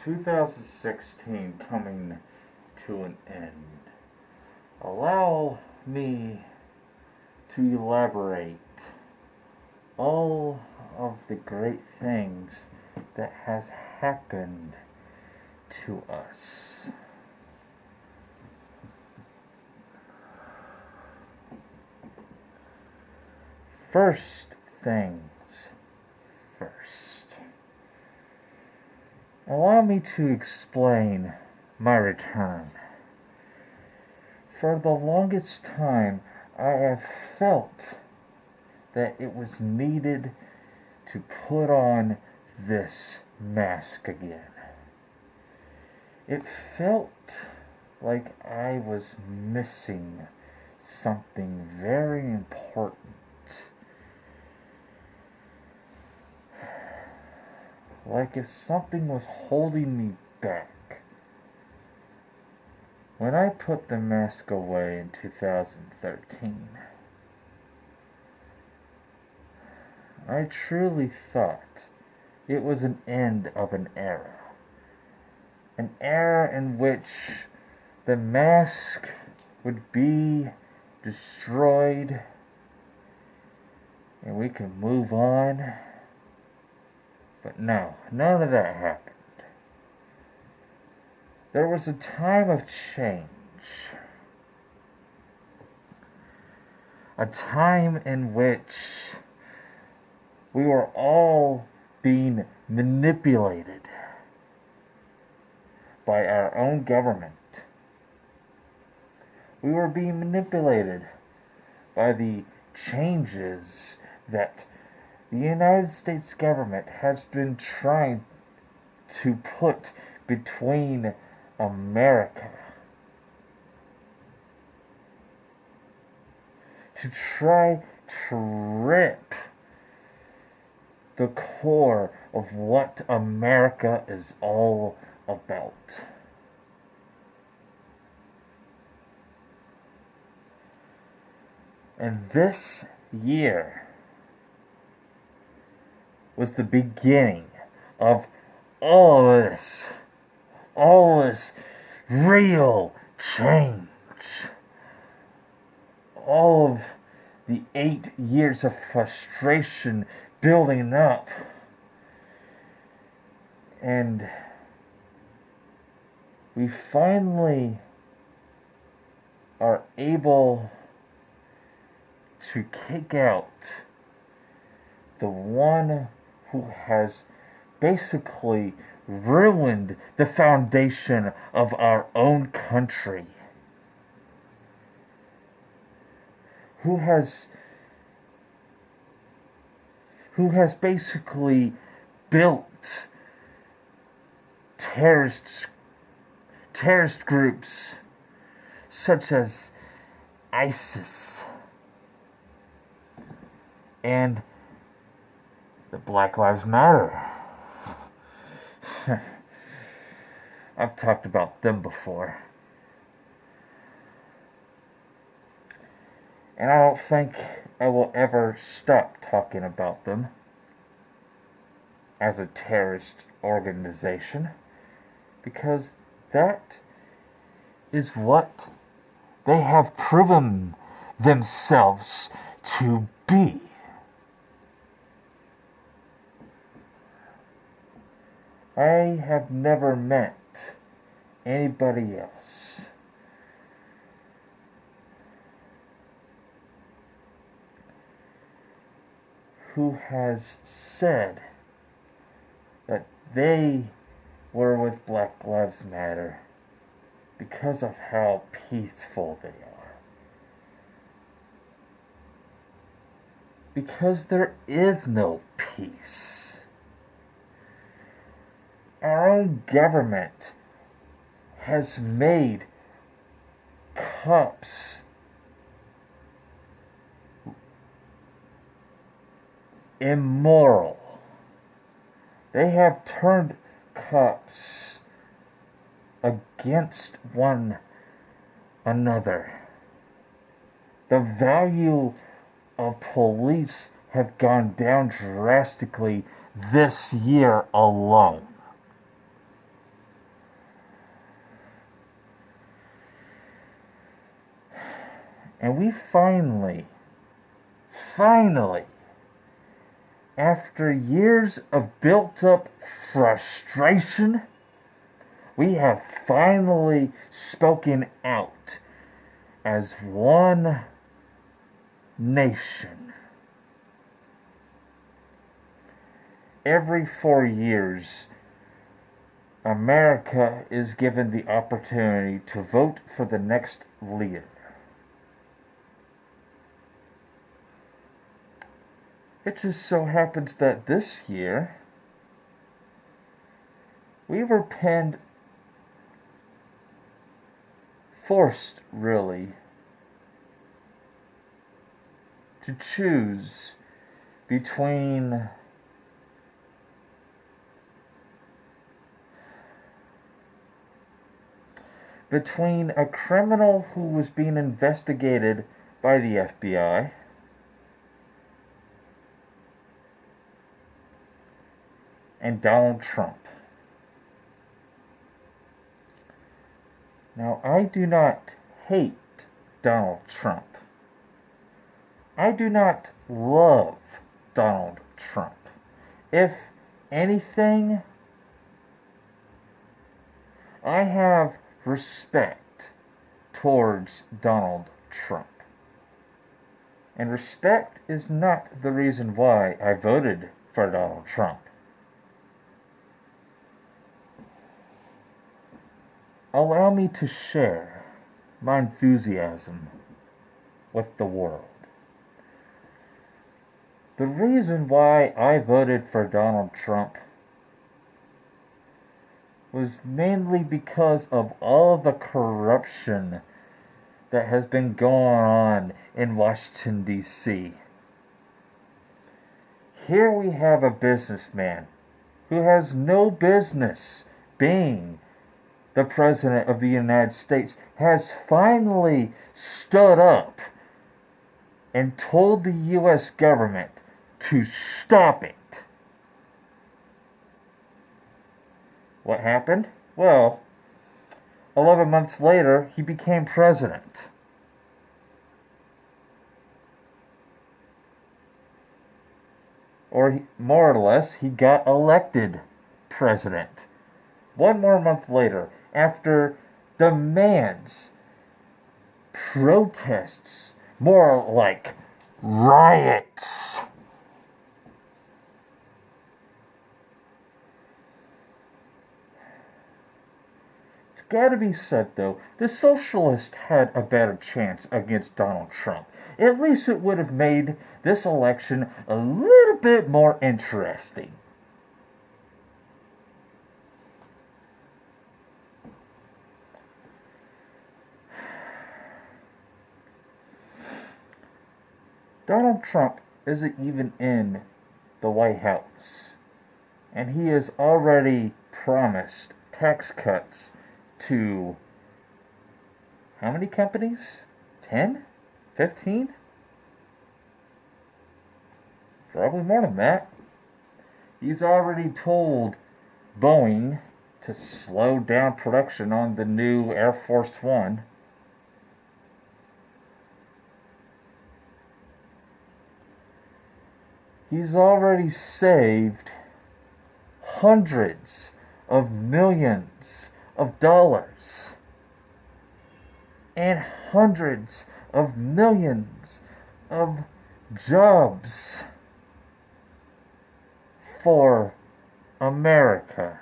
2016 coming to an end, allow me to elaborate all of the great things that has happened to us. First things first. Allow me to explain my return. For the longest time, I have felt that it was needed to put on this mask again. It felt like I was missing something very important. Like if something was holding me back. When I put the mask away in 2013, I truly thought it was an end of an era. An era in which the mask would be destroyed and we could move on. But no, none of that happened. There was a time of change. A time in which we were all being manipulated by our own government. We were being manipulated by the changes that the United States government has been trying to put between America, to try to rip the core of what America is all about. And this year was the beginning of all this real change. All of the 8 years of frustration building up. And we finally are able to kick out the one who has basically ruined the foundation of our own country. Who has basically built terrorist groups such as ISIS and the Black Lives Matter. I've talked about them before. And I don't think I will ever stop talking about them as a terrorist organization, because that is what they have proven themselves to be. I have never met anybody else who has said that they were with Black Lives Matter because of how peaceful they are. Because there is no peace. Our own government has made cops immoral. They have turned cops against one another. The value of police have gone down drastically this year alone. And we finally, after years of built up frustration, we have finally spoken out as one nation. Every 4 years, America is given the opportunity to vote for the next leader. It just so happens that this year, we were forced, really, to choose between a criminal who was being investigated by the FBI and Donald Trump. Now, I do not hate Donald Trump. I do not love Donald Trump. If anything, I have respect towards Donald Trump. And respect is not the reason why I voted for Donald Trump. Allow me to share my enthusiasm with the world. The reason why I voted for Donald Trump was mainly because of all the corruption that has been going on in Washington, D.C. Here we have a businessman who has no business being the President of the United States, has finally stood up and told the U.S. government to stop it. What happened? Well, 11 months later, he became president. Or more or less, he got elected president. 1 more month later, after demands, protests, more like riots, it's got to be said, though, the socialists had a better chance against Donald Trump. At least it would have made this election a little bit more interesting. Donald Trump isn't even in the White House, and he has already promised tax cuts to how many companies? 10? 15? Probably more than that. He's already told Boeing to slow down production on the new Air Force One. He's already saved hundreds of millions of dollars and hundreds of millions of jobs for America.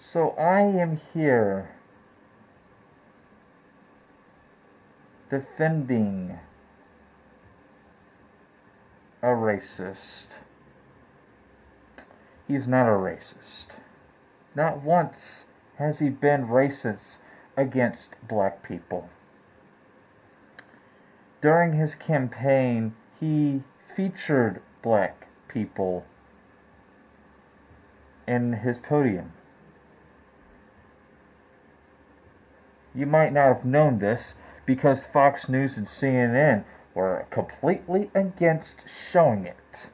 So I am here defending a racist. He's not a racist. Not once has he been racist against black people. During his campaign, he featured black people in his podium. You might not have known this because Fox News and CNN were completely against showing it.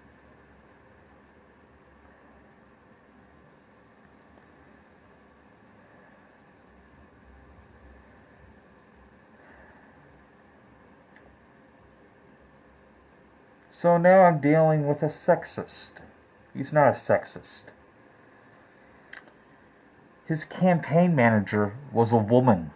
So now I'm dealing with a sexist. He's not a sexist. His campaign manager was a woman.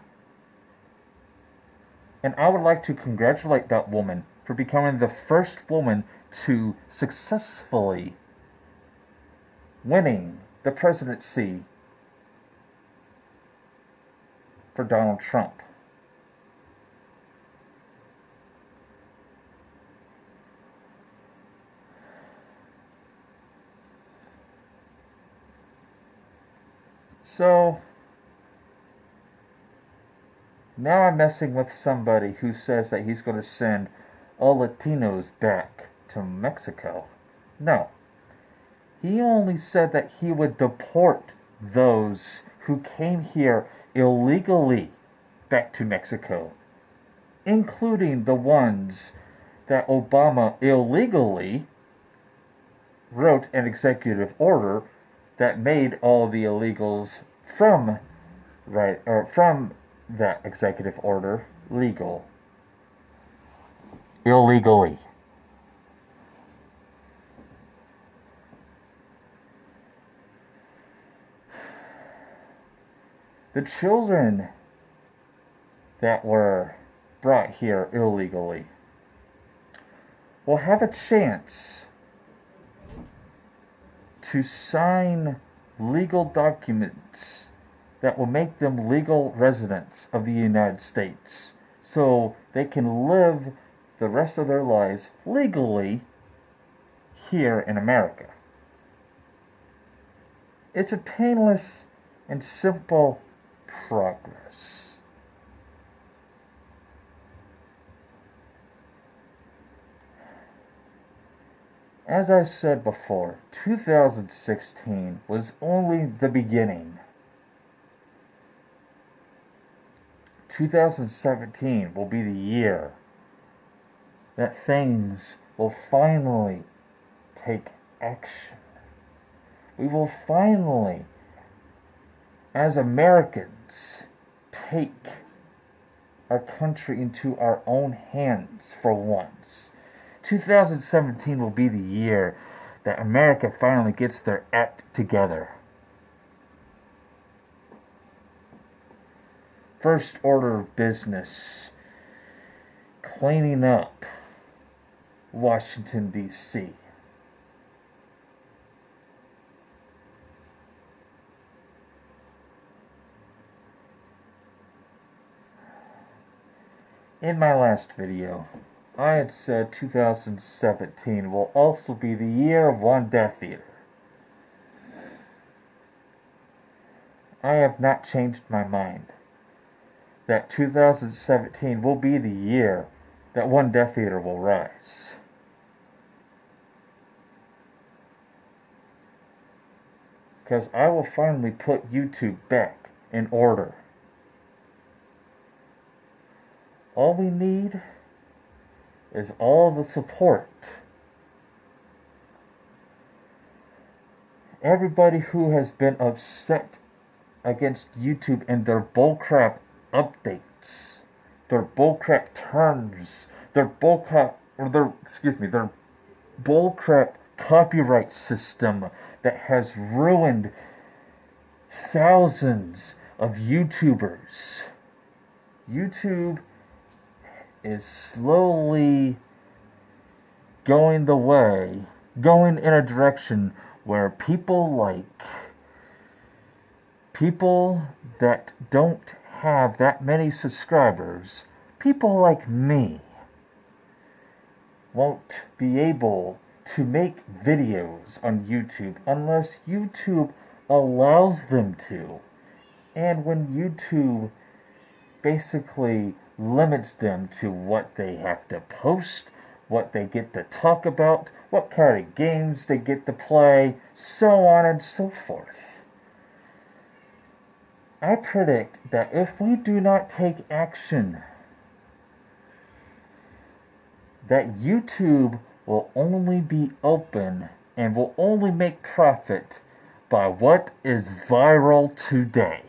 And I would like to congratulate that woman for becoming the first woman to successfully winning the presidency for Donald Trump. So now I'm messing with somebody who says that he's going to send all Latinos back to Mexico. No. He only said that he would deport those who came here illegally back to Mexico, including the ones that Obama illegally wrote an executive order that made all the illegals from that executive order legal. Illegally. The children that were brought here illegally will have a chance to sign legal documents that will make them legal residents of the United States, so they can live the rest of their lives legally here in America. It's a painless and simple progress. As I said before, 2016 was only the beginning. 2017 will be the year that things will finally take action. We will finally, as Americans, take our country into our own hands for once. 2017 will be the year that America finally gets their act together. First order of business, cleaning up Washington, D.C. In my last video, I had said 2017 will also be the year of one Death Eater. I have not changed my mind that 2017 will be the year that one Death Eater will rise. Because I will finally put YouTube back in order. All we need is all the support. Everybody who has been upset against YouTube and their bullcrap updates, their bullcrap terms, their bullcrap copyright system that has ruined thousands of YouTubers. YouTube is slowly going in a direction where people that don't have that many subscribers, people like me, won't be able to make videos on YouTube unless YouTube allows them to. And when YouTube basically limits them to what they have to post, what they get to talk about, what kind of games they get to play, so on and so forth. I predict that if we do not take action, that YouTube will only be open and will only make profit by what is viral today.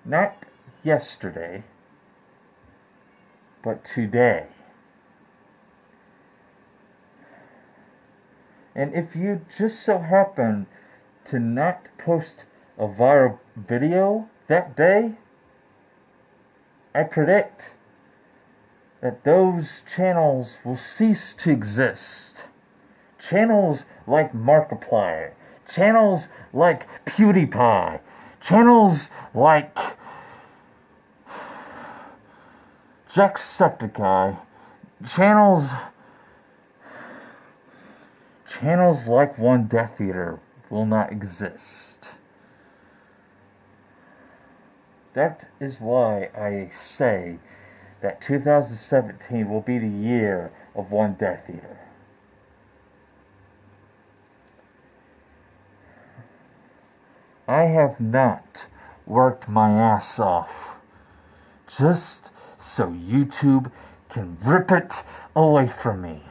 Not yesterday, but today. And if you just so happen to not post a viral video that day, I predict that those channels will cease to exist. Channels like Markiplier, channels like PewDiePie, channels like Jacksepticeye, channels like One Death Eater will not exist. That is why I say that 2017 will be the year of One Death Eater. I have not worked my ass off just so YouTube can rip it away from me.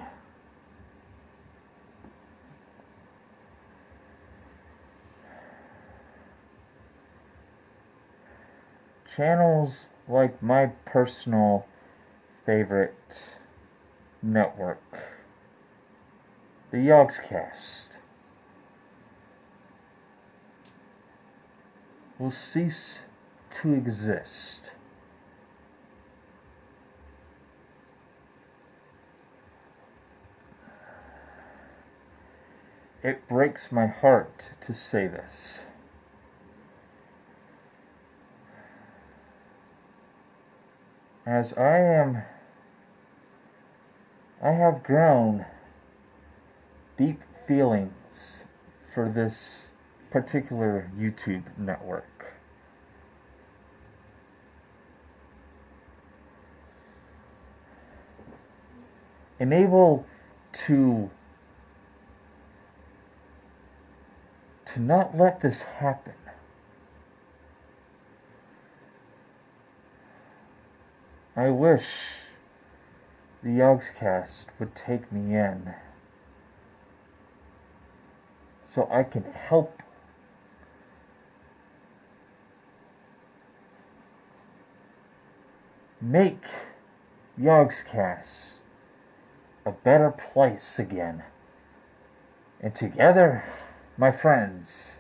Channels like my personal favorite network, the Yogscast, will cease to exist. It breaks my heart to say this. As I have grown deep feelings for this particular YouTube network. And able to not let this happen. I wish the Yogscast would take me in so I can help make Yogscast a better place again. And together, my friends,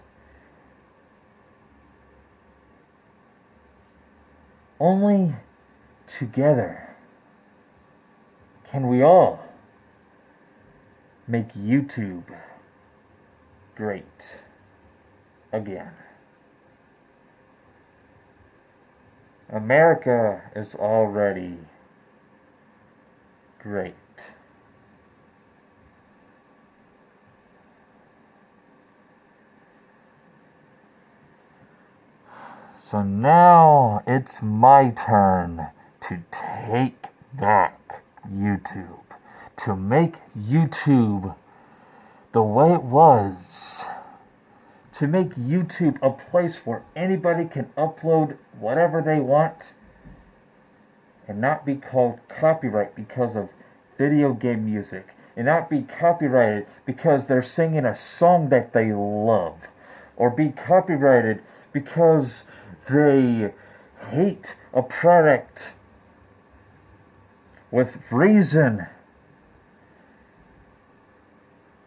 only together can we all make YouTube great again. America is already great. So now it's my turn to take back YouTube, to make YouTube the way it was, to make YouTube a place where anybody can upload whatever they want and not be called copyright because of video game music, and not be copyrighted because they're singing a song that they love, or be copyrighted because they hate a product with reason,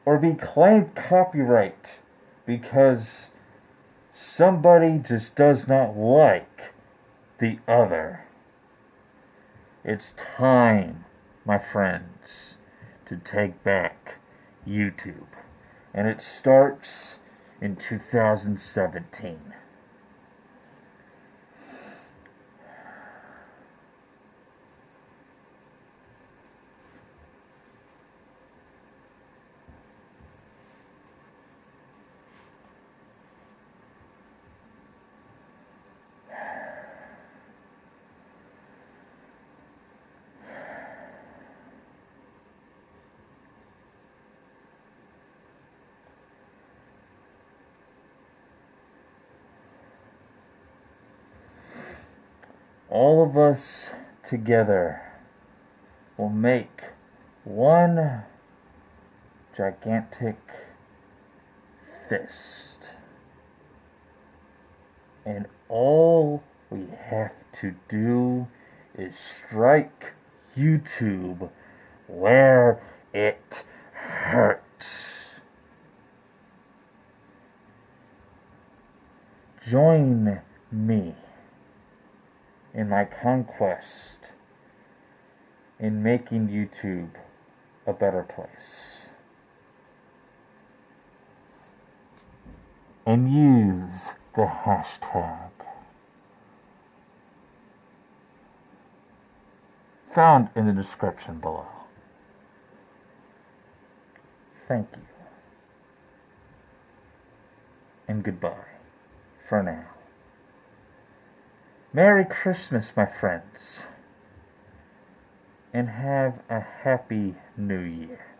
or be claimed copyright because somebody just does not like the other. It's time, my friends, to take back YouTube. And it starts in 2017. All of us together will make one gigantic fist. And all we have to do is strike YouTube where it hurts. conquest in making YouTube a better place. And use the hashtag found in the description below. Thank you. And goodbye for now. Merry Christmas, my friends. And have a happy New Year.